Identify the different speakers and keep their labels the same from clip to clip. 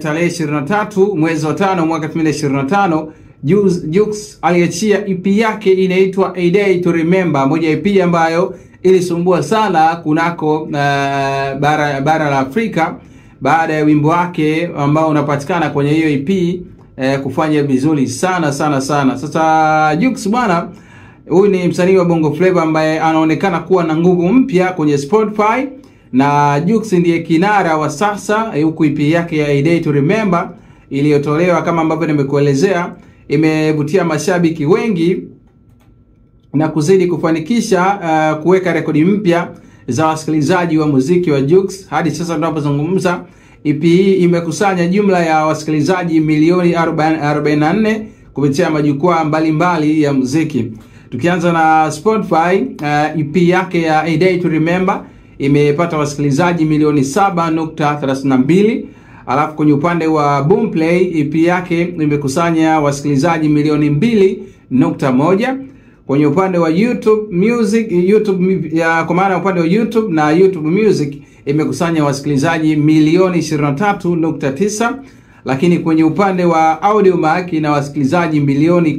Speaker 1: tarehe 23 mwezi wa 5 mwaka 2025, Jux aliachia EP yake inaitwa A Day to Remember, moja EP ambayo ilisumbua sana kunako bara la Afrika baada ya wimbo wake ambao unapatikana kwenye hiyo EP kufanya vizuri sana. Sasa Jux bwana, huyu ni msanii wa Bongo Flava ambaye anaonekana kuwa na nguvu mpya kwenye Spotify, na Jux ndiye kinara wa sasa, huku EP yake ya A Day to Remember iliyotolewa kama ambavyo nimekuelezea imevutia mashabiki wengi na kuzidi kufanikisha kuweka rekodi mpya za wasikilizaji wa muziki wa Jux. Hadi sasa tunapozungumza, EP hii imekusanya jumla ya wasikilizaji milioni 44 kupitia majukwaa mbalimbali ya muziki. Tukianza na Spotify, EP yake ya A Day to Remember imepata wasikilizaji milioni 7.32. Alafu kwenye upande wa Boomplay, EP yake imekusanya wasikilizaji milioni 2.1. Kwenye upande wa YouTube Music, kwa maana upande wa YouTube na YouTube Music imekusanya wasikilizaji milioni 23.9. Lakini kwenye upande wa Audiomack ina wasikilizaji milioni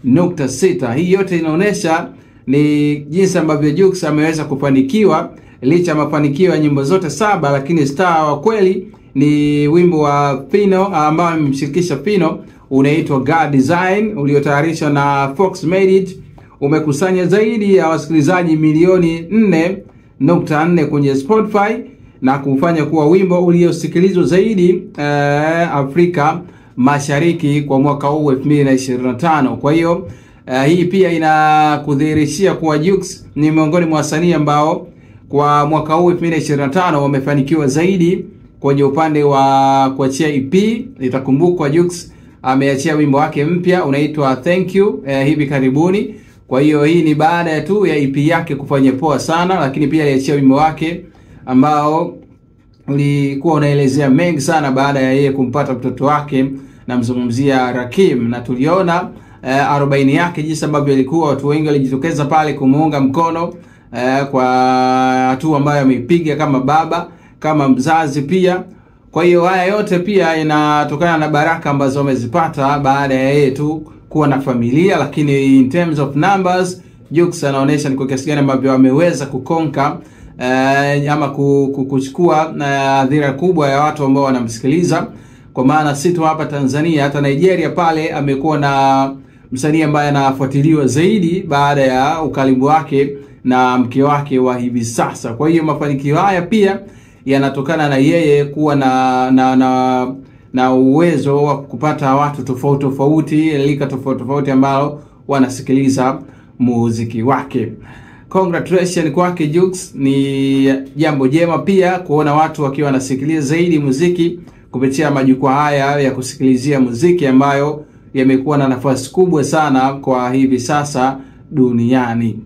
Speaker 1: 11.6. Hii yote inaonesha ni jinsi ambavyo Jux ameweza kufanikiwa licha mafanikio ya nyimbo zote 7, lakini star wa kweli ni wimbo wa Pino ambao amemshirikisha Pino unaitwa God Design uliotayarishwa na Fox Made It. Umekusanya zaidi ya wasikilizaji milioni 4.4 kwenye Spotify na kufanya kuwa wimbo uliosikilizwa zaidi Afrika Mashariki kwa mwaka huu 2025. Kwa hiyo hii pia inakudhihirishia kuwa Jux ni miongoni mwa wasanii ambao kwa mwaka huu 2025 wamefanikiwa zaidi kwenye upande wa kuachia EP. Itakumbukwa Jux ameachia wimbo wake mpya unaitwa Thank You hivi karibuni. Kwa hiyo hii ni baada tu ya EP yake kufanya poa sana, lakini pia aliachia wimbo wake ambao ulikuwa unaelezea mengi sana baada ya yeye kumpata mtoto wake, na mzungumzia Rakim, na tuliona 40 yake jinsi ambavyo ilikuwa. Watu wengi walijitokeza pale kumuunga mkono kwa hatua ambayo ameipiga kama baba, kama mzazi pia. Kwa hiyo haya yote pia inatokana na baraka ambazo amezipata baada ya yeye tu kuwa na familia. Lakini in terms of numbers, Jux anaonesha ni kwa kiasi gani ambavyo ameweza kukonka ama kuchukua adhira kubwa ya watu ambao wanamsikiliza. Kwa maana si tu hapa Tanzania, hata Nigeria pale amekuwa na msanii ambaye anafuatiliwa zaidi baada ya ukaribu wake na mke wake wa hivi sasa. Kwa hiyo mafanikio haya pia yanatokana na yeye kuwa na uwezo wa kupata watu tofauti, lika tofauti ambao wanasikiliza muziki wake. Congratulations kwake Jux, ni jambo jema pia kuona watu wakiwa wanasikiliza zaidi muziki kupitia majukwaa haya ya kusikilizia muziki ambayo yamekuwa na nafasi kubwa sana kwa hivi sasa duniani.